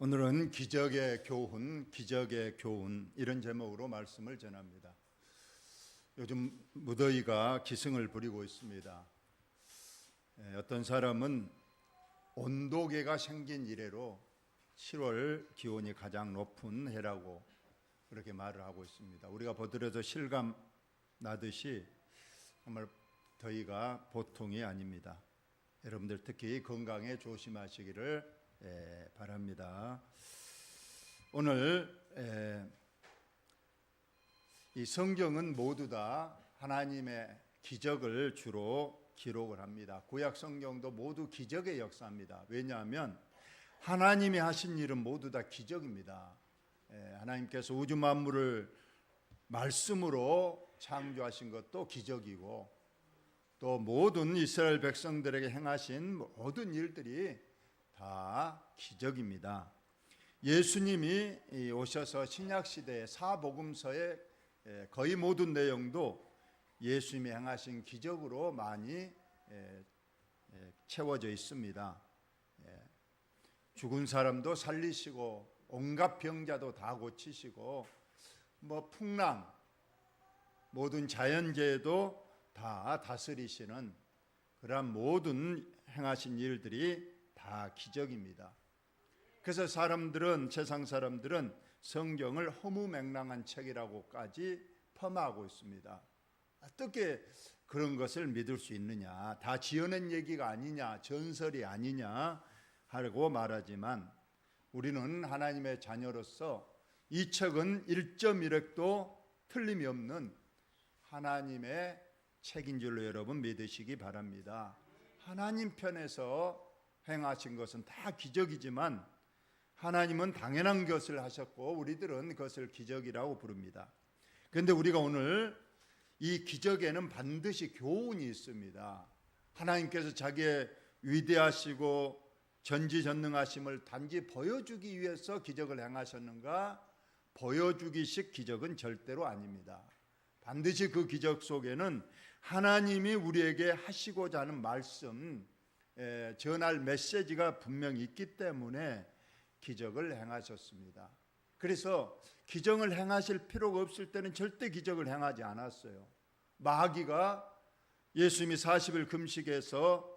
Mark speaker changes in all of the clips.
Speaker 1: 오늘은 기적의 교훈 이런 제목으로 말씀을 전합니다. 요즘 무더위가 기승을 부리고 있습니다. 어떤 사람은 온도계가 생긴 이래로 7월 기온이 가장 높은 해라고 그렇게 말을 하고 있습니다. 우리가 보더라도 실감 나듯이 정말 더위가 보통이 아닙니다. 여러분들 특히 건강에 조심하시기를 바랍니다. 오늘 이 성경은 모두 다 하나님의 기적을 주로 기록을 합니다. 구약 성경도 모두 기적의 역사입니다. 왜냐하면 하나님이 하신 일은 모두 다 기적입니다. 하나님께서 우주 만물을 말씀으로 창조하신 것도 기적이고, 또 모든 이스라엘 백성들에게 행하신 모든 일들이 다 기적입니다. 예수님이 오셔서 신약시대의 사복음서의 거의 모든 내용도 예수님이 행하신 기적으로 많이 채워져 있습니다. 죽은 사람도 살리시고, 온갖 병자도 다 고치시고, 풍랑, 모든 자연재해도 다 다스리시는 그러한 모든 행하신 일들이 다 기적입니다. 그래서 세상 사람들은 성경을 허무맹랑한 책이라고까지 폄하하고 있습니다. 어떻게 그런 것을 믿을 수 있느냐, 다 지어낸 얘기가 아니냐, 전설이 아니냐 하고 말하지만, 우리는 하나님의 자녀로서 이 책은 1.1획도 틀림이 없는 하나님의 책인 줄로 여러분 믿으시기 바랍니다. 하나님 편에서 행하신 것은 다 기적이지만 하나님은 당연한 것을 하셨고 우리들은 그것을 기적이라고 부릅니다. 그런데 우리가 오늘 이 기적에는 반드시 교훈이 있습니다. 하나님께서 자기의 위대하시고 전지전능하심을 단지 보여주기 위해서 기적을 행하셨는가? 보여주기식 기적은 절대로 아닙니다. 반드시 그 기적 속에는 하나님이 우리에게 하시고자 하는 말씀, 전할 메시지가 분명히 있기 때문에 기적을 행하셨습니다. 그래서 기적을 행하실 필요가 없을 때는 절대 기적을 행하지 않았어요. 마귀가 예수님이 40일 금식에서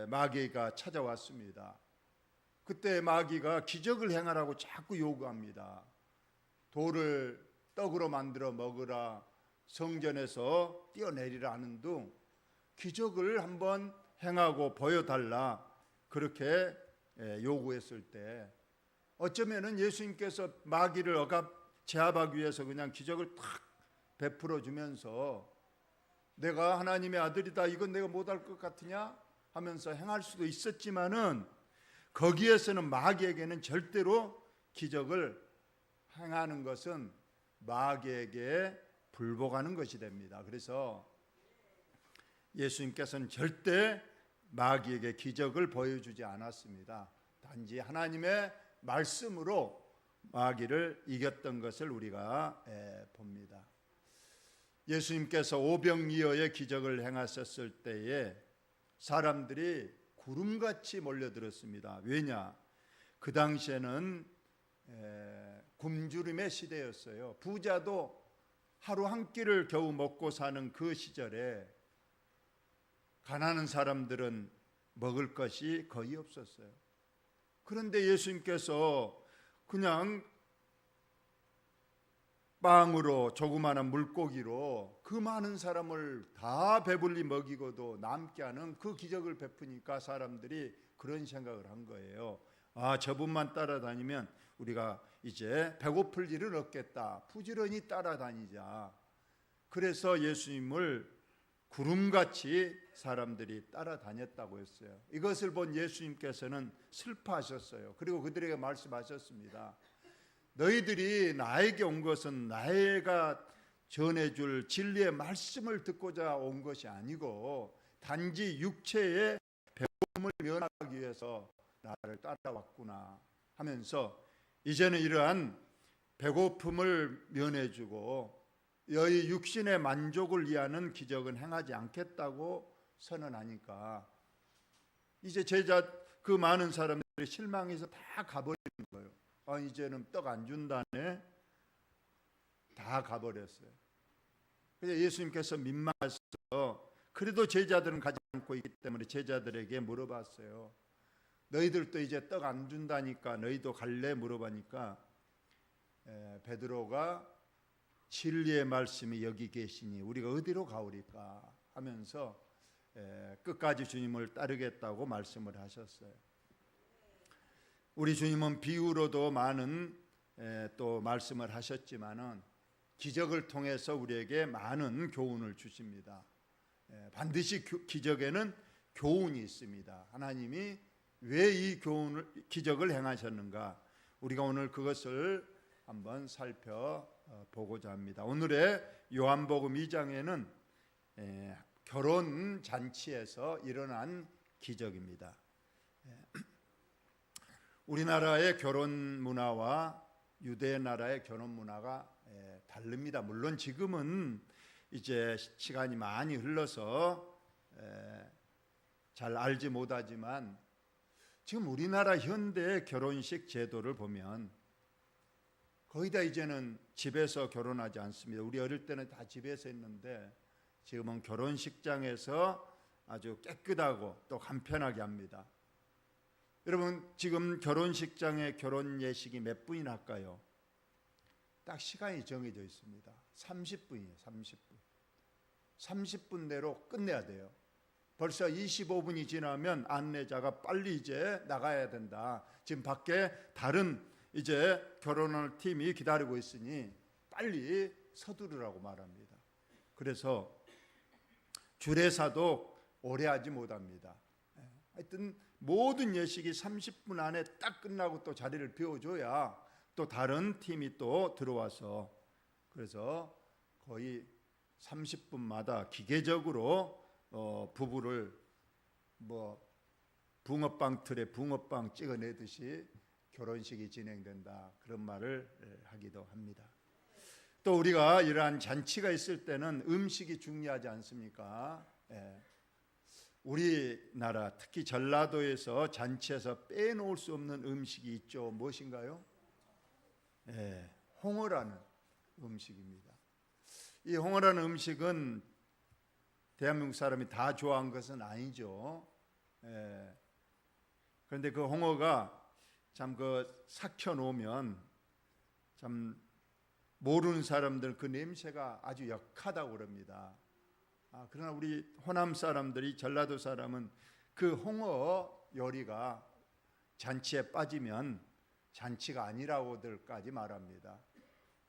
Speaker 1: 마귀가 찾아왔습니다. 그때 마귀가 기적을 행하라고 자꾸 요구합니다. 돌을 떡으로 만들어 먹으라, 성전에서 뛰어내리라 하는 등 기적을 한번 행하고 보여달라, 그렇게 요구했을 때 어쩌면은 예수님께서 마귀를 제압하기 위해서 그냥 기적을 탁 베풀어 주면서 내가 하나님의 아들이다, 이건 내가 못할 것 같으냐 하면서 행할 수도 있었지만은, 거기에서는 마귀에게는 절대로 기적을 행하는 것은 마귀에게 불복하는 것이 됩니다. 그래서 예수님께서는 절대 마귀에게 기적을 보여주지 않았습니다. 단지 하나님의 말씀으로 마귀를 이겼던 것을 우리가 봅니다. 예수님께서 오병이어의 기적을 행하셨을 때에 사람들이 구름같이 몰려들었습니다. 왜냐? 그 당시에는 굶주림의 시대였어요. 부자도 하루 한 끼를 겨우 먹고 사는 그 시절에 가난한 사람들은 먹을 것이 거의 없었어요. 그런데 예수님께서 그냥 빵으로, 조그마한 물고기로 그 많은 사람을 다 배불리 먹이고도 남게 하는 그 기적을 베푸니까 사람들이 그런 생각을 한 거예요. 아, 저분만 따라다니면 우리가 이제 배고플 일은 없겠다, 부지런히 따라다니자. 그래서 예수님을 구름같이 사람들이 따라다녔다고 했어요. 이것을 본 예수님께서는 슬퍼하셨어요. 그리고 그들에게 말씀하셨습니다. 너희들이 나에게 온 것은 내가 전해줄 진리의 말씀을 듣고자 온 것이 아니고 단지 육체의 배고픔을 면하기 위해서 나를 따라왔구나 하면서, 이제는 이러한 배고픔을 면해주고 너희 육신의 만족을 위하는 기적은 행하지 않겠다고 선언하니까, 이제 그 많은 사람들이 실망해서 다 가버리는 거예요. 이제는 떡 안 준다네. 다 가버렸어요. 그래서 예수님께서 민망해서 그래도 제자들은 가지 않고 있기 때문에 제자들에게 물어봤어요. 너희들도 이제 떡 안 준다니까 너희도 갈래? 물어보니까 베드로가 진리의 말씀이 여기 계시니 우리가 어디로 가오리까 하면서 끝까지 주님을 따르겠다고 말씀을 하셨어요. 우리 주님은 비유로도 많은 또 말씀을 하셨지만은 기적을 통해서 우리에게 많은 교훈을 주십니다. 반드시 기적에는 교훈이 있습니다. 하나님이 왜 이 기적을 행하셨는가? 우리가 오늘 그것을 한번 살펴보고자 합니다. 오늘의 요한복음 2장에는 결혼 잔치에서 일어난 기적입니다. 우리나라의 결혼 문화와 유대 나라의 결혼 문화가 다릅니다. 물론 지금은 이제 시간이 많이 흘러서 잘 알지 못하지만 지금 우리나라 현대 결혼식 제도를 보면 거의 다 이제는 집에서 결혼하지 않습니다. 우리 어릴 때는 다 집에서 했는데 지금은 결혼식장에서 아주 깨끗하고 또 간편하게 합니다. 여러분 지금 결혼식장에 결혼 예식이 몇 분이나 할까요? 딱 시간이 정해져 있습니다. 30분이에요. 30분. 30분 내로 끝내야 돼요. 벌써 25분이 지나면 안내자가 빨리 이제 나가야 된다. 지금 밖에 다른 이제 결혼할 팀이 기다리고 있으니 빨리 서두르라고 말합니다. 그래서 주례사도 오래 하지 못합니다. 하여튼 모든 예식이 30분 안에 딱 끝나고 또 자리를 비워줘야 또 다른 팀이 또 들어와서 그래서 거의 30분마다 기계적으로 부부를 붕어빵 틀에 붕어빵 찍어내듯이 결혼식이 진행된다. 그런 말을 하기도 합니다. 또 우리가 이러한 잔치가 있을 때는 음식이 중요하지 않습니까? 우리나라 특히 전라도에서 잔치에서 빼놓을 수 없는 음식이 있죠. 무엇인가요? 홍어라는 음식입니다. 이 홍어라는 음식은 대한민국 사람이 다 좋아한 것은 아니죠. 그런데 그 홍어가 참 삭혀 놓으면 참 모르는 사람들은 그 냄새가 아주 역하다고 그럽니다. 그러나 우리 호남 사람들이 전라도 사람은 그 홍어 요리가 잔치에 빠지면 잔치가 아니라고들까지 말합니다.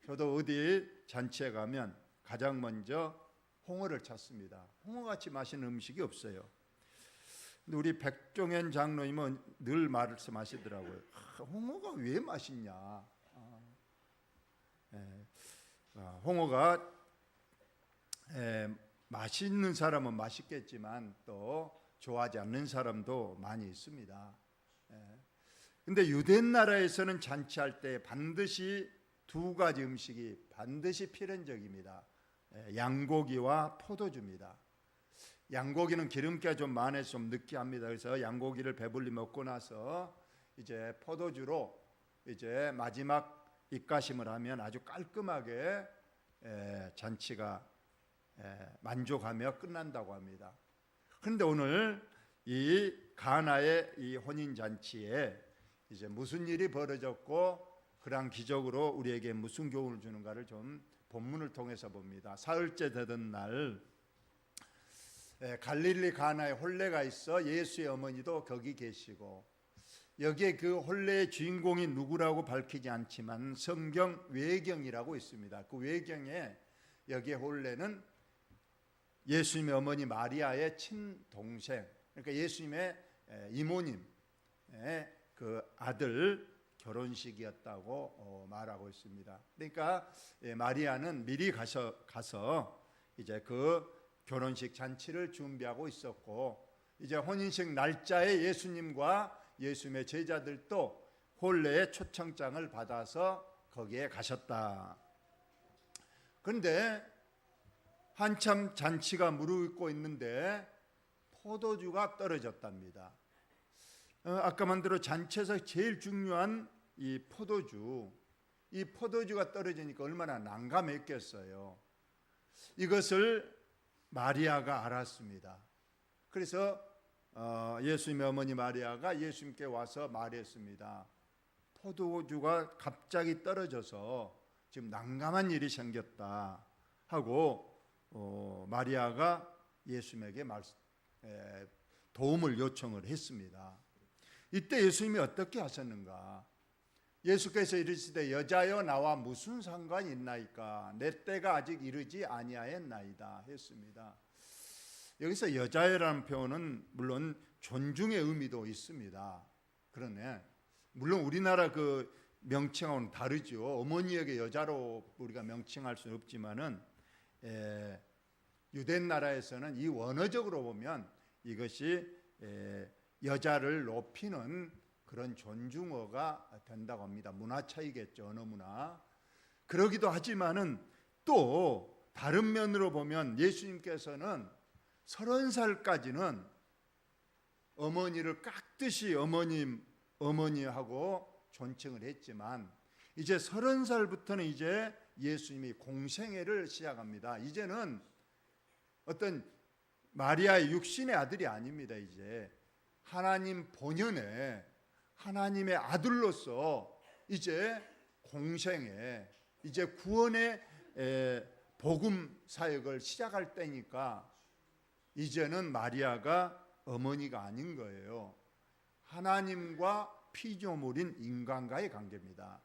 Speaker 1: 저도 어디 잔치에 가면 가장 먼저 홍어를 찾습니다. 홍어같이 맛있는 음식이 없어요. 근데 우리 백종현 장로님은 늘 말씀하시더라고요. 홍어가 왜 맛있냐? 홍어가 맛있는 사람은 맛있겠지만 또 좋아하지 않는 사람도 많이 있습니다. 근데 유대 나라에서는 잔치할 때 반드시 두 가지 음식이 반드시 필연적입니다. 양고기와 포도주입니다. 양고기는 기름기가 좀 많아서 좀 느끼합니다. 그래서 양고기를 배불리 먹고 나서 이제 포도주로 이제 마지막 입가심을 하면 아주 깔끔하게 잔치가 만족하며 끝난다고 합니다. 그런데 오늘 이 가나의 이 혼인 잔치에 이제 무슨 일이 벌어졌고 그러한 기적으로 우리에게 무슨 교훈을 주는가를 좀 본문을 통해서 봅니다. 사흘째 되던 날 갈릴리 가나에 혼례가 있어 예수의 어머니도 거기 계시고 여기에 그 혼례의 주인공이 누구라고 밝히지 않지만 성경 외경이라고 있습니다. 그 외경에 여기에 혼례는 예수님의 어머니 마리아의 친동생 그러니까 예수님의 이모님의 그 아들 결혼식이었다고 말하고 있습니다. 그러니까 마리아는 미리 가서 이제 그 결혼식 잔치를 준비하고 있었고 이제 혼인식 날짜에 예수님과 예수님의 제자들도 혼례의 초청장을 받아서 거기에 가셨다. 그런데 한참 잔치가 무르익고 있는데 포도주가 떨어졌답니다. 아까 만대로 잔치에서 제일 중요한 이 포도주가 떨어지니까 얼마나 난감했겠어요. 이것을 마리아가 알았습니다. 그래서 예수님의 어머니 마리아가 예수님께 와서 말했습니다. 포도주가 갑자기 떨어져서 지금 난감한 일이 생겼다 하고 마리아가 예수님에게 도움을 요청을 했습니다. 이때 예수님이 어떻게 하셨는가? 예수께서 이르시되 여자여 나와 무슨 상관이 있나이까? 내 때가 아직 이르지 아니하였나이다 했습니다. 여기서 여자여라는 표현은 물론 존중의 의미도 있습니다. 그러네. 물론 우리나라 그 명칭하고는 다르죠. 어머니에게 여자로 우리가 명칭할 수는 없지만은 유대 나라에서는 이 원어적으로 보면 이것이 여자를 높이는 그런 존중어가 된다고 합니다. 문화 차이겠죠. 언어 문화. 그러기도 하지만은 또 다른 면으로 보면 예수님께서는 30살까지는 어머니를 깍듯이 어머니하고 존칭을 했지만 이제 30살부터는 이제 예수님이 공생애를 시작합니다. 이제는 어떤 마리아의 육신의 아들이 아닙니다. 이제 하나님 본연의 하나님의 아들로서 이제 공생애, 이제 구원의 복음 사역을 시작할 때니까 이제는 마리아가 어머니가 아닌 거예요. 하나님과 피조물인 인간과의 관계입니다.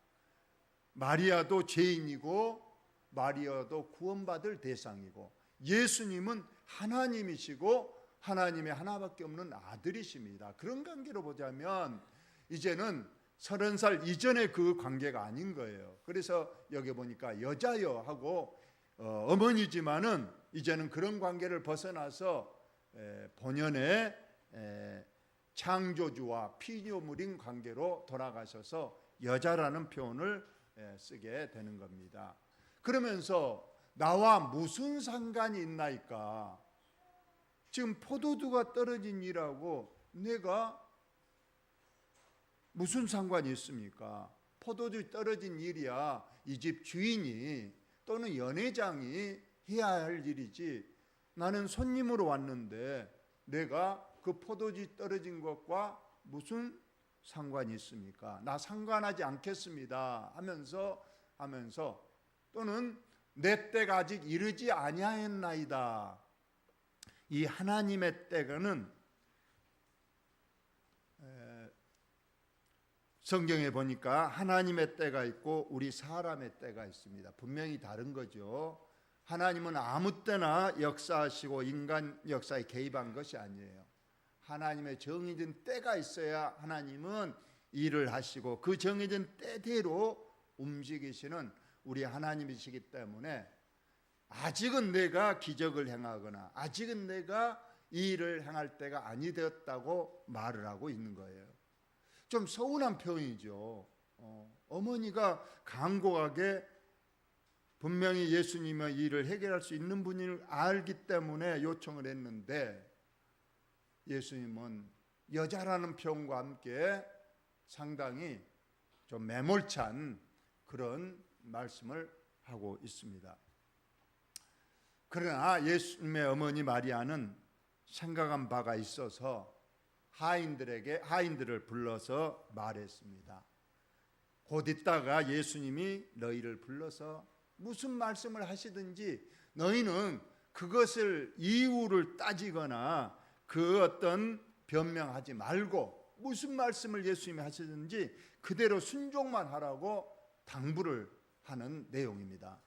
Speaker 1: 마리아도 죄인이고 마리아도 구원받을 대상이고 예수님은 하나님이시고 하나님의 하나밖에 없는 아들이십니다. 그런 관계로 보자면 이제는 30살 이전의 그 관계가 아닌 거예요. 그래서 여기 보니까 여자여 하고 어머니지만은 이제는 그런 관계를 벗어나서 본연의 창조주와 피조물인 관계로 돌아가셔서 여자라는 표현을 쓰게 되는 겁니다. 그러면서 나와 무슨 상관이 있나이까? 지금 포도주가 떨어진 일하고 내가 무슨 상관이 있습니까? 포도주 떨어진 일이야 이 집 주인이 또는 연회장이 해야 할 일이지 나는 손님으로 왔는데 내가 그 포도주 떨어진 것과 무슨 상관이 있습니까? 나 상관하지 않겠습니다 하면서 또는 내 때가 아직 이르지 아니하였나이다. 이 하나님의 때가는 성경에 보니까 하나님의 때가 있고 우리 사람의 때가 있습니다. 분명히 다른 거죠. 하나님은 아무 때나 역사하시고 인간 역사에 개입한 것이 아니에요. 하나님의 정해진 때가 있어야 하나님은 일을 하시고 그 정해진 때대로 움직이시는 우리 하나님이시기 때문에 아직은 내가 기적을 행하거나 아직은 내가 이 일을 행할 때가 아니 되었다고 말을 하고 있는 거예요. 좀 서운한 표현이죠. 어머니가 간곡하게 분명히 예수님의 일을 해결할 수 있는 분을 알기 때문에 요청을 했는데 예수님은 여자라는 표현과 함께 상당히 좀 매몰찬 그런 말씀을 하고 있습니다. 그러나 예수님의 어머니 마리아는 생각한 바가 있어서 하인들을 불러서 말했습니다. 곧 있다가 예수님이 너희를 불러서 무슨 말씀을 하시든지 너희는 그것을 이유를 따지거나 그 어떤 변명하지 말고 무슨 말씀을 예수님이 하시든지 그대로 순종만 하라고 당부를 하는 내용입니다.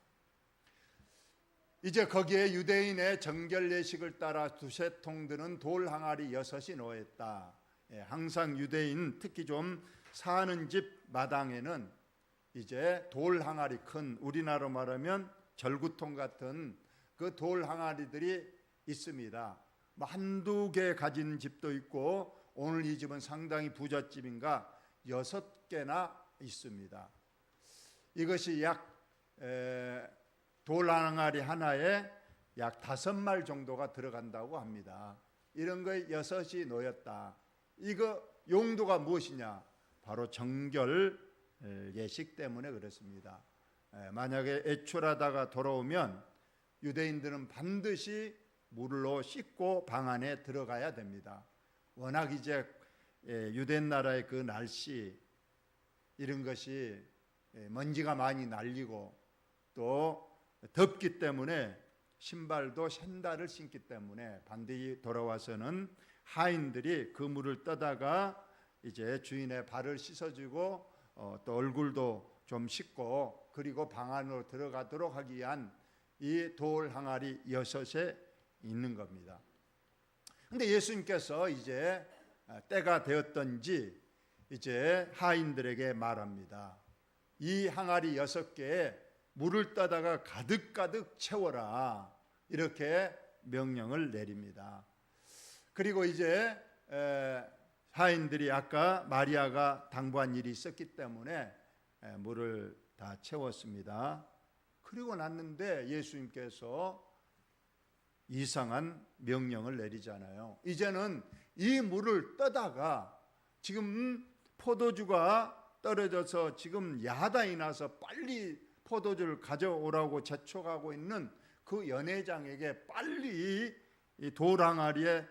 Speaker 1: 이제 거기에 유대인의 정결 예식을 따라 두세 통 드는 돌 항아리 6이 놓였다. 항상 유대인 특히 좀 사는 집 마당에는 이제 돌 항아리 큰 우리나라로 말하면 절구통 같은 그 돌 항아리들이 있습니다. 뭐 한두 개 가진 집도 있고 오늘 이 집은 상당히 부잣집인가 6개나 있습니다. 이것이 약 돌 항아리 하나에 약 5말 정도가 들어간다고 합니다. 이런 거에 6이 놓였다. 이거 용도가 무엇이냐? 바로 정결 예식 때문에 그렇습니다. 만약에 애출하다가 돌아오면 유대인들은 반드시 물로 씻고 방 안에 들어가야 됩니다. 워낙 이제 유대 나라의 그 날씨 이런 것이 먼지가 많이 날리고 또 덥기 때문에 신발도 샌들을 신기 때문에 반드시 돌아와서는 하인들이 그 물을 떠다가 이제 주인의 발을 씻어주고 또 얼굴도 좀 씻고 그리고 방 안으로 들어가도록 하기 위한 이 돌 항아리 6에 있는 겁니다. 근데 예수님께서 이제 때가 되었던지 이제 하인들에게 말합니다. 이 항아리 6개에 물을 떠다가 가득가득 채워라, 이렇게 명령을 내립니다. 그리고 이제 하인들이 아까 마리아가 당부한 일이 있었기 때문에 물을 다 채웠습니다. 그리고 났는데 예수님께서 이상한 명령을 내리잖아요. 이제는 이 물을 떠다가 지금 포도주가 떨어져서 지금 야단이 나서 빨리 포도주를 가져오라고 재촉하고 있는 그 연회장에게 빨리 이 돌항아리에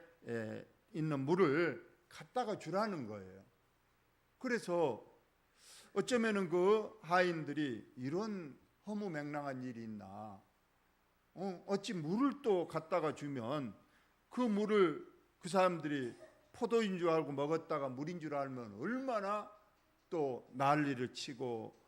Speaker 1: 있는 물을 갖다가 주라는 거예요. 그래서 어쩌면은 그 하인들이 이런 허무맹랑한 일이 있나? 어찌 물을 또 갖다가 주면 그 물을 그 사람들이 포도인 줄 알고 먹었다가 물인 줄 알면 얼마나 또 난리를 치고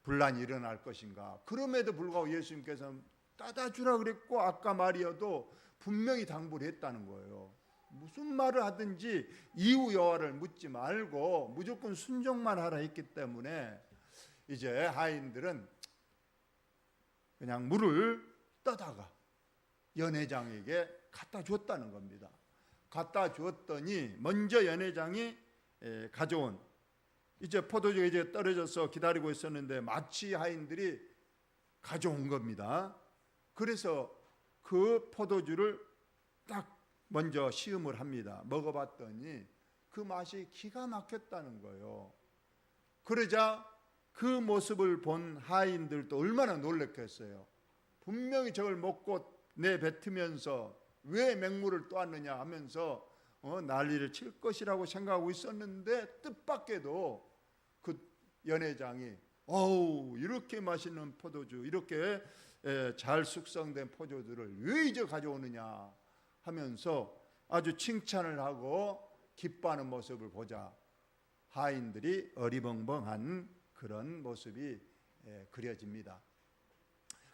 Speaker 1: 분란이 일어날 것인가. 그럼에도 불구하고 예수님께서는 따다 주라 그랬고 아까 마리아도 분명히 당부를 했다는 거예요. 무슨 말을 하든지 이유 여하를 묻지 말고 무조건 순종만 하라 했기 때문에 이제 하인들은 그냥 물을 떠다가 연회장에게 갖다 줬다는 겁니다. 갖다 주었더니 먼저 연회장이 가져온 이제 포도주가 이제 떨어져서 기다리고 있었는데 마치 하인들이 가져온 겁니다. 그래서 그 포도주를 딱 먼저 시음을 합니다. 먹어봤더니 그 맛이 기가 막혔다는 거예요. 그러자 그 모습을 본 하인들도 얼마나 놀랐겠어요. 분명히 저걸 먹고 내뱉으면서 왜 맹물을 떠왔느냐 하면서 난리를 칠 것이라고 생각하고 있었는데 뜻밖에도 그 연회장이 이렇게 맛있는 포도주, 이렇게 잘 숙성된 포도주를 왜 이제 가져오느냐 하면서 아주 칭찬을 하고 기뻐하는 모습을 보자 하인들이 어리벙벙한 그런 모습이 그려집니다.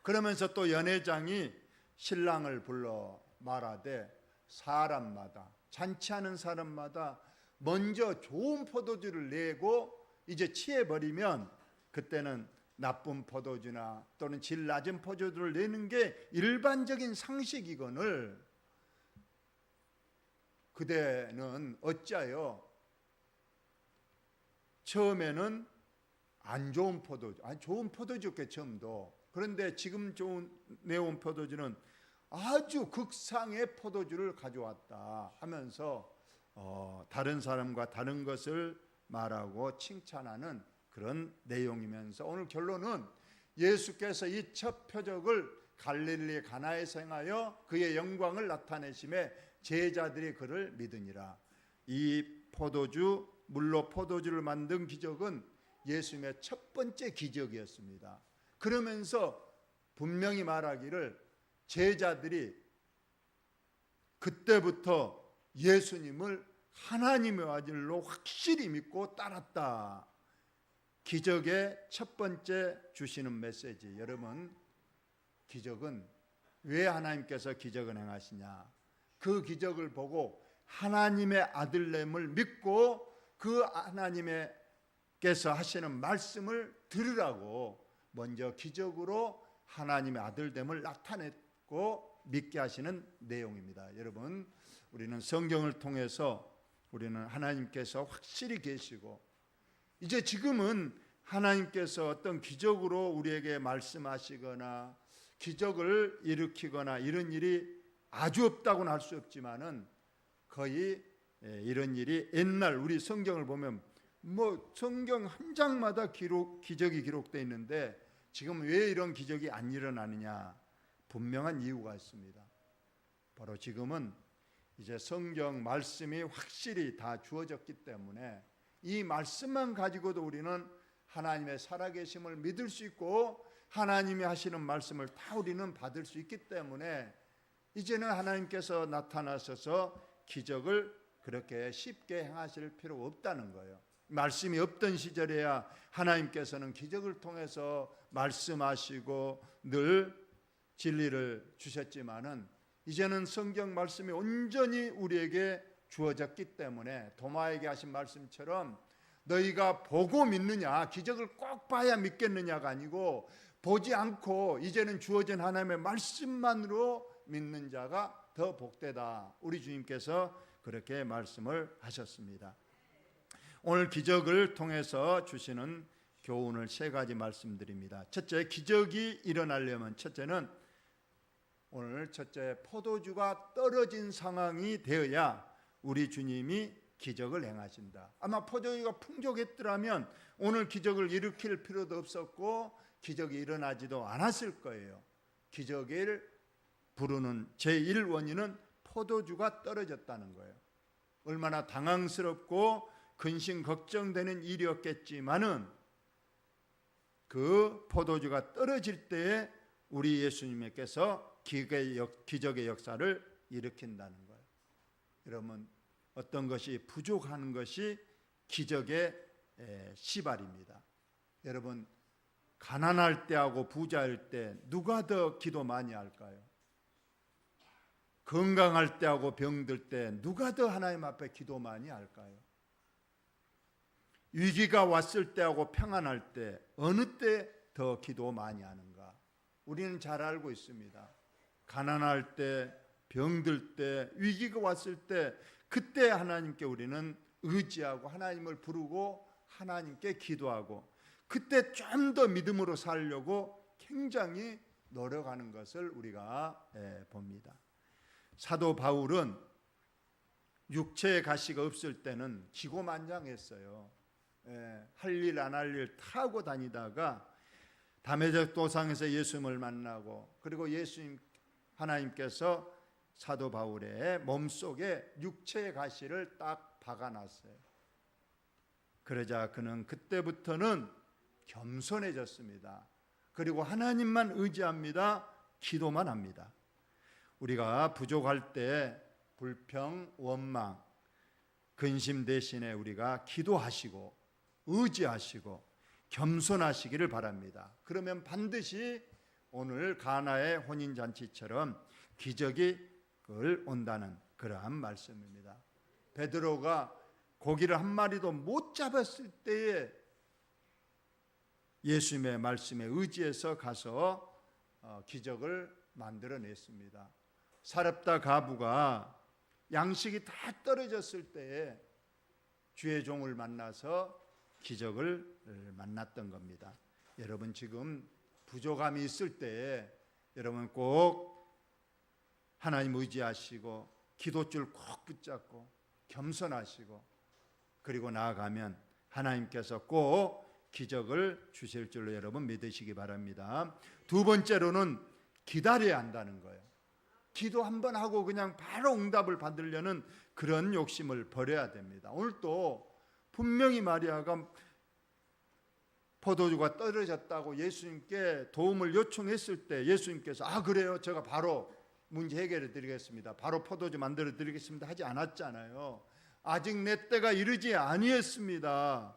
Speaker 1: 그러면서 또 연회장이 신랑을 불러 말하되 사람마다, 잔치하는 사람마다 먼저 좋은 포도주를 내고 이제 취해버리면 그때는 나쁜 포도주나 또는 질 낮은 포도주를 내는 게 일반적인 상식이거늘 그대는 어찌하여 처음에는 안 좋은 포도주, 좋은 포도주였겠 처음도. 그런데 지금 내온 포도주는 아주 극상의 포도주를 가져왔다 하면서 다른 사람과 다른 것을 말하고 칭찬하는 그런 내용이면서 오늘 결론은 예수께서 이 첫 표적을 갈릴리 가나에서 행하여 그의 영광을 나타내심에 제자들이 그를 믿으니라. 이 포도주, 물로 포도주를 만든 기적은 예수님의 첫 번째 기적이었습니다. 그러면서 분명히 말하기를 제자들이 그때부터 예수님을 하나님의 아들로 확실히 믿고 따랐다. 기적의 첫 번째 주시는 메시지. 여러분, 기적은 왜 하나님께서 기적을 행하시냐? 그 기적을 보고 하나님의 아들됨을 믿고 그 하나님께서 하시는 말씀을 들으라고 먼저 기적으로 하나님의 아들됨을 나타냈고 믿게 하시는 내용입니다. 여러분, 우리는 성경을 통해서 우리는 하나님께서 확실히 계시고 이제 지금은 하나님께서 어떤 기적으로 우리에게 말씀하시거나 기적을 일으키거나 이런 일이 아주 없다고는 할 수 없지만은 거의 이런 일이 옛날 우리 성경을 보면 성경 한 장마다 기적이 기록되어 있는데 지금 왜 이런 기적이 안 일어나느냐? 분명한 이유가 있습니다. 바로 지금은 이제 성경 말씀이 확실히 다 주어졌기 때문에 이 말씀만 가지고도 우리는 하나님의 살아계심을 믿을 수 있고 하나님이 하시는 말씀을 다 우리는 받을 수 있기 때문에 이제는 하나님께서 나타나셔서 기적을 그렇게 쉽게 행하실 필요가 없다는 거예요. 말씀이 없던 시절에야 하나님께서는 기적을 통해서 말씀하시고 늘 진리를 주셨지만은 이제는 성경 말씀이 온전히 우리에게 주어졌기 때문에 도마에게 하신 말씀처럼 너희가 보고 믿느냐, 기적을 꼭 봐야 믿겠느냐가 아니고 보지 않고 이제는 주어진 하나님의 말씀만으로 믿는 자가 더 복되다. 우리 주님께서 그렇게 말씀을 하셨습니다. 오늘 기적을 통해서 주시는 교훈을 세 가지 말씀드립니다. 첫째, 기적이 일어나려면 첫째는 오늘 포도주가 떨어진 상황이 되어야 우리 주님이 기적을 행하신다. 아마 포도주가 풍족했더라면 오늘 기적을 일으킬 필요도 없었고 기적이 일어나지도 않았을 거예요. 기적을 부르는 제1원인은 포도주가 떨어졌다는 거예요. 얼마나 당황스럽고 근심 걱정되는 일이었겠지만은 그 포도주가 떨어질 때에 우리 예수님께서 기적의 역사를 일으킨다는 거예요. 여러분, 어떤 것이 부족하는 것이 기적의 시발입니다. 여러분, 가난할 때하고 부자일 때 누가 더 기도 많이 할까요? 건강할 때하고 병들 때 누가 더 하나님 앞에 기도 많이 할까요? 위기가 왔을 때하고 평안할 때 어느 때 더 기도 많이 하는가? 우리는 잘 알고 있습니다. 가난할 때, 병들 때, 위기가 왔을 때 그때 하나님께 우리는 의지하고 하나님을 부르고 하나님께 기도하고 그때 좀 더 믿음으로 살려고 굉장히 노력하는 것을 우리가 봅니다. 사도 바울은 육체의 가시가 없을 때는 기고만장했어요. 할 일 안 할 일 다 하고 다니다가 다메섹 도상에서 예수님을 만나고 그리고 예수님 하나님께서 사도 바울의 몸속에 육체의 가시를 딱 박아놨어요. 그러자 그는 그때부터는 겸손해졌습니다. 그리고 하나님만 의지합니다. 기도만 합니다. 우리가 부족할 때 불평, 원망, 근심 대신에 우리가 기도하시고 의지하시고 겸손하시기를 바랍니다. 그러면 반드시 오늘 가나의 혼인잔치처럼 기적이 온다는 그러한 말씀입니다. 베드로가 고기를 한 마리도 못 잡았을 때에 예수님의 말씀에 의지해서 가서 기적을 만들어냈습니다. 사렙다 가부가 양식이 다 떨어졌을 때에 주의 종을 만나서 기적을 만났던 겁니다. 여러분, 지금 부족함이 있을 때에 여러분 꼭 하나님 의지하시고 기도줄 꼭 붙잡고 겸손하시고 그리고 나아가면 하나님께서 꼭 기적을 주실 줄로 여러분 믿으시기 바랍니다. 두 번째로는 기다려야 한다는 거예요. 기도 한번 하고 그냥 바로 응답을 받으려는 그런 욕심을 버려야 됩니다. 오늘 또 분명히 마리아가 포도주가 떨어졌다고 예수님께 도움을 요청했을 때 예수님께서 그래요, 제가 바로 문제 해결해 드리겠습니다, 바로 포도주 만들어 드리겠습니다 하지 않았잖아요. 아직 내 때가 이르지 아니했습니다.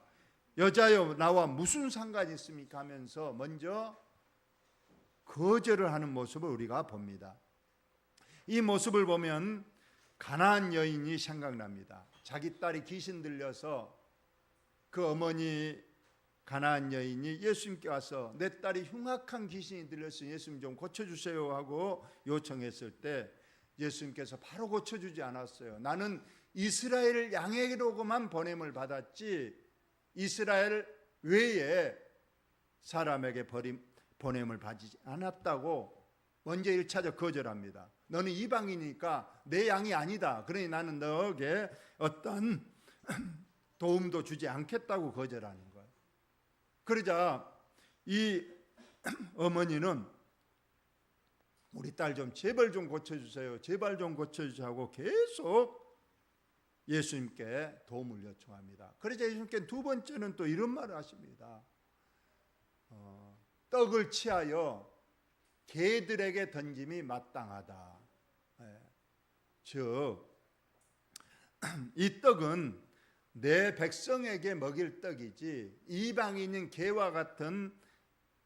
Speaker 1: 여자여 나와 무슨 상관이 있습니까 하면서 먼저 거절을 하는 모습을 우리가 봅니다. 이 모습을 보면 가나안 여인이 생각납니다. 자기 딸이 귀신 들려서 그 어머니 가나안 여인이 예수님께 와서 내 딸이 흉악한 귀신이 들려서 예수님 좀 고쳐주세요 하고 요청했을 때 예수님께서 바로 고쳐주지 않았어요. 나는 이스라엘 양에게로만 보냄을 받았지 이스라엘 외에 사람에게 보냄을 받지 않았다고 먼저 1차적 거절합니다. 너는 이방이니까 내 양이 아니다. 그러니 나는 너에게 어떤 도움도 주지 않겠다고 거절하는 거예요. 그러자 이 어머니는 우리 딸 좀 제발 좀 고쳐주세요, 제발 좀 고쳐주세요 하고 계속 예수님께 도움을 요청합니다. 그러자 예수님께 두 번째는 또 이런 말을 하십니다. 떡을 취하여 개들에게 던짐이 마땅하다. 즉 이 떡은 내 백성에게 먹일 떡이지 이방인인 개와 같은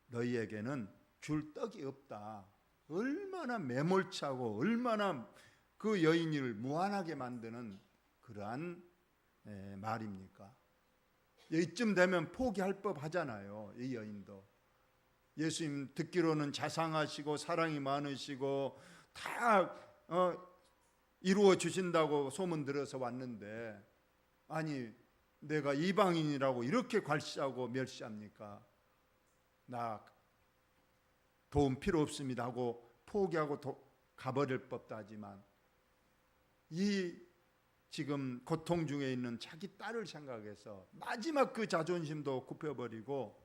Speaker 1: 너희에게는 줄 떡이 없다. 얼마나 매몰차고 얼마나 그 여인을 무안하게 만드는 그러한 말입니까? 이쯤 되면 포기할 법 하잖아요. 이 여인도 예수님 듣기로는 자상하시고 사랑이 많으시고 다 이루어 주신다고 소문 들어서 왔는데, 아니 내가 이방인이라고 이렇게 괄시하고 멸시합니까? 나 도움 필요 없습니다 하고 포기하고 가버릴 법도 하지만 이 지금 고통 중에 있는 자기 딸을 생각해서 마지막 그 자존심도 굽혀버리고,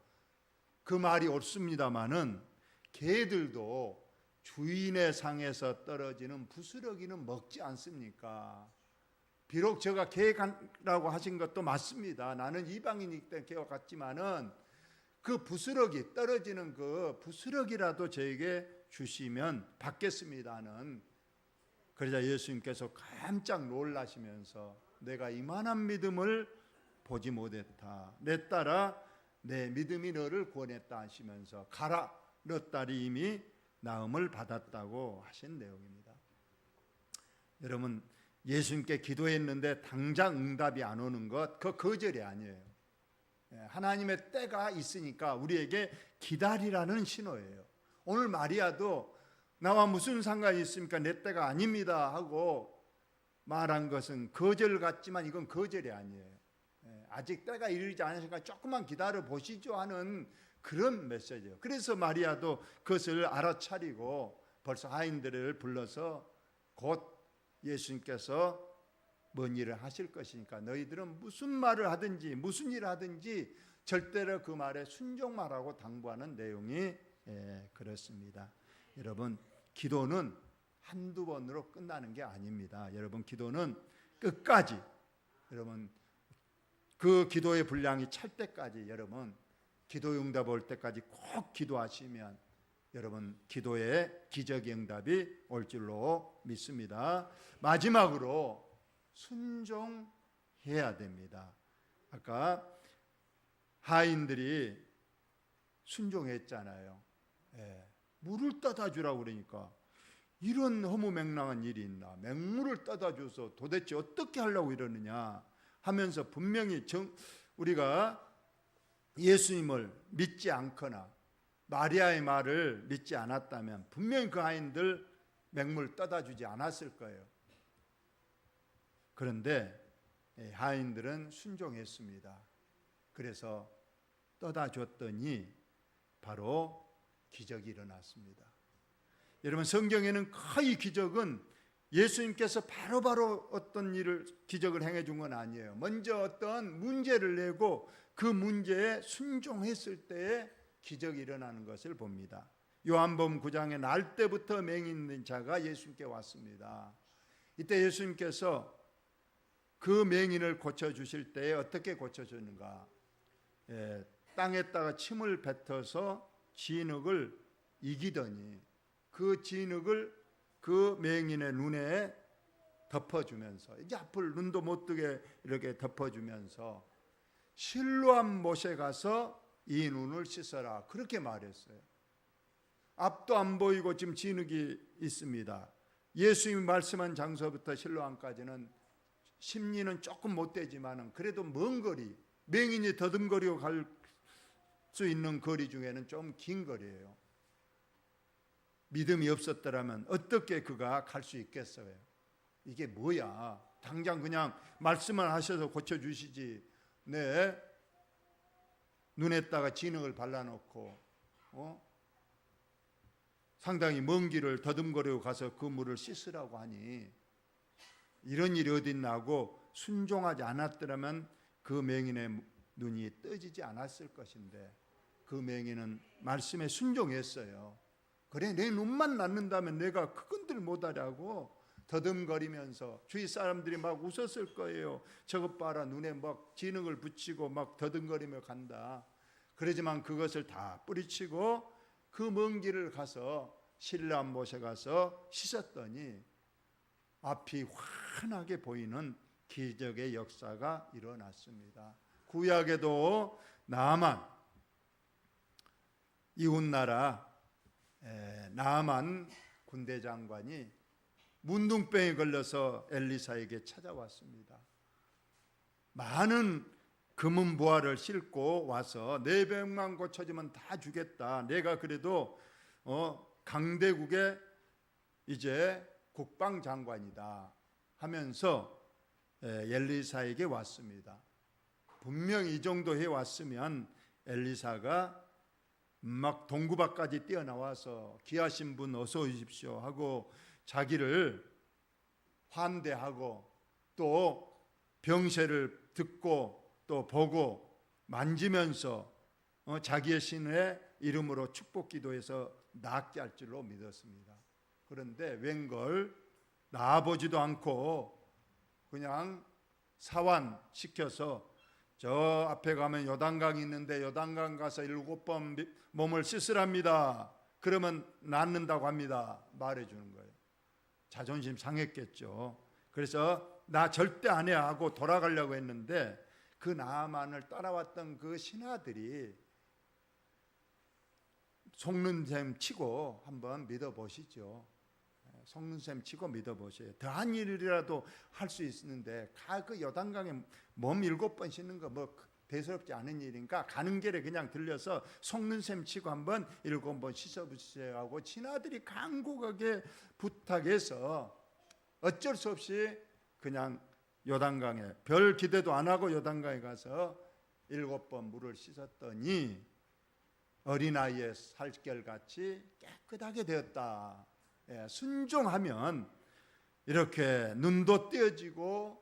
Speaker 1: 그 말이 옳습니다마는 개들도 주인의 상에서 떨어지는 부스러기는 먹지 않습니까? 비록 제가 개라고 하신 것도 맞습니다. 나는 이방인이기 때문에 개와 같지만은 그 부스러기, 떨어지는 그 부스러기라도 저에게 주시면 받겠습니다는. 그러자 예수님께서 깜짝 놀라시면서 내가 이만한 믿음을 보지 못했다. 내 딸아, 내 믿음이 너를 구원했다 하시면서 가라, 너 딸이 이미 나음을 받았다고 하신 내용입니다. 여러분, 예수님께 기도했는데 당장 응답이 안 오는 것, 그 거절이 아니에요. 하나님의 때가 있으니까 우리에게 기다리라는 신호예요. 오늘 마리아도 나와 무슨 상관이 있습니까? 내 때가 아닙니다 하고 말한 것은 거절 같지만 이건 거절이 아니에요. 아직 때가 이르지 않으니까 조금만 기다려 보시죠 하는 그런 메시지예요. 그래서 마리아도 그것을 알아차리고 벌써 하인들을 불러서 곧 예수님께서 뭔 일을 하실 것이니까 너희들은 무슨 말을 하든지 무슨 일을 하든지 절대로 그 말에 순종하라고 당부하는 내용이 그렇습니다. 여러분, 기도는 한두 번으로 끝나는 게 아닙니다. 여러분, 기도는 끝까지, 여러분 그 기도의 분량이 찰 때까지, 여러분 기도 응답 올 때까지 꼭 기도하시면 여러분 기도의 기적의 응답이 올 줄로 믿습니다. 마지막으로 순종해야 됩니다. 아까 하인들이 순종했잖아요. 물을 떠다 주라고 그러니까 이런 허무맹랑한 일이 있나, 맹물을 떠다 줘서 도대체 어떻게 하려고 이러느냐 하면서 분명히 우리가 예수님을 믿지 않거나 마리아의 말을 믿지 않았다면 분명히 그 하인들 맹물 떠다 주지 않았을 거예요. 그런데 하인들은 순종했습니다. 그래서 떠다 줬더니 바로 기적이 일어났습니다. 여러분, 성경에는 거의 기적은 예수님께서 바로바로 어떤 기적을 행해 준 건 아니에요. 먼저 어떤 문제를 내고 그 문제에 순종했을 때에 기적이 일어나는 것을 봅니다. 요한복음 9장에 날 때부터 맹인 있는 자가 예수님께 왔습니다. 이때 예수님께서 그 맹인을 고쳐주실 때에 어떻게 고쳐주는가? 땅에다가 침을 뱉어서 진흙을 이기더니 그 진흙을 그 맹인의 눈에 덮어주면서, 이제 앞을 눈도 못 뜨게 이렇게 덮어주면서 실로암 못에 가서 이 눈을 씻어라, 그렇게 말했어요. 앞도 안 보이고 지금 진흙이 있습니다. 예수님이 말씀한 장소부터 실로암까지는 심리는 조금 못 되지만은 그래도 먼 거리, 맹인이 더듬거리고 갈 수 있는 거리 중에는 좀 긴 거리예요. 믿음이 없었더라면 어떻게 그가 갈 수 있겠어요? 이게 뭐야? 당장 그냥 말씀만 하셔서 고쳐주시지. 네, 눈에다가 진흙을 발라놓고 상당히 먼 길을 더듬거리고 가서 그 물을 씻으라고 하니 이런 일이 어딨나 하고 순종하지 않았더라면 그 맹인의 눈이 떠지지 않았을 것인데 그 맹인은 말씀에 순종했어요. 그래, 내 눈만 낫는다면 내가 그건들 못하냐고 더듬거리면서 주위 사람들이 막 웃었을 거예요. 저것 봐라, 눈에 막 진흙을 붙이고 막 더듬거리며 간다. 그러지만 그것을 다 뿌리치고 그 먼 길을 가서 실로암 못에 가서 씻었더니 앞이 환하게 보이는 기적의 역사가 일어났습니다. 구약에도 나아만, 이웃나라 나아만 군대 장관이 문둥병에 걸려서 엘리사에게 찾아왔습니다. 많은 금은 보화를 싣고 와서 내 병만 고쳐주면 다 주겠다. 내가 그래도 강대국의 이제 국방장관이다 하면서 엘리사에게 왔습니다. 분명히 이 정도 해왔으면 엘리사가 막 동구밭까지 뛰어나와서 귀하신 분 어서 오십시오 하고 자기를 환대하고 또 병세를 듣고 또 보고 만지면서 자기의 신의 이름으로 축복 기도해서 낫게 할 줄로 믿었습니다. 그런데 웬걸 나아보지도 않고 그냥 사환시켜서 저 앞에 가면 요단강이 있는데 요단강 가서 7번 몸을 씻으랍니다. 그러면 낫는다고 합니다. 말해주는 거예요. 자존심 상했겠죠. 그래서 나 절대 안 해 하고 돌아가려고 했는데 그 나아만을 따라왔던 그 신하들이 속는 셈 치고 한번 믿어보시죠. 속는 셈 치고 믿어보세요. 더한 일이라도 할 수 있는데 그 요단강에 몸 7번 씻는 거 뭐 대수롭지 않은 일인가? 가는 길에 그냥 들려서 속는 셈 치고 한번 7번 씻어보세요 하고 신하들이 간곡하게 부탁해서 어쩔 수 없이 그냥 요단강에 별 기대도 안 하고 요단강에 가서 7번 물을 씻었더니 어린아이의 살결같이 깨끗하게 되었다. 순종하면 이렇게 눈도 떼어지고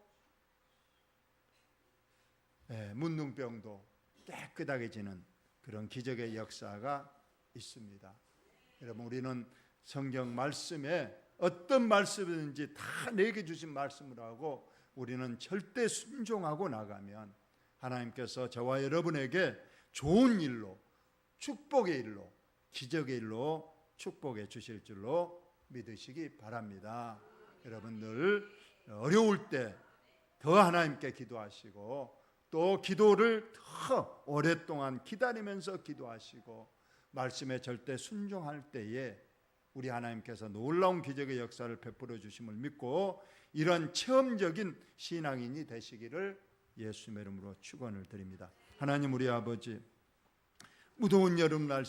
Speaker 1: 문둥병도 깨끗하게 지는 그런 기적의 역사가 있습니다. 여러분, 우리는 성경 말씀에 어떤 말씀이든지 다 내게 주신 말씀을 하고 우리는 절대 순종하고 나가면 하나님께서 저와 여러분에게 좋은 일로, 축복의 일로, 기적의 일로 축복해 주실 줄로 믿으시기 바랍니다. 여러분들 어려울 때 더 하나님께 기도하시고 또 기도를 더 오랫동안 기다리면서 기도하시고 말씀에 절대 순종할 때에 우리 하나님께서 놀라운 기적의 역사를 베풀어 주심을 믿고 이런 체험적인 신앙인이 되시기를 예수님의 이름으로 축원을 드립니다. 하나님, 우리 아버지, 무더운 여름 날씨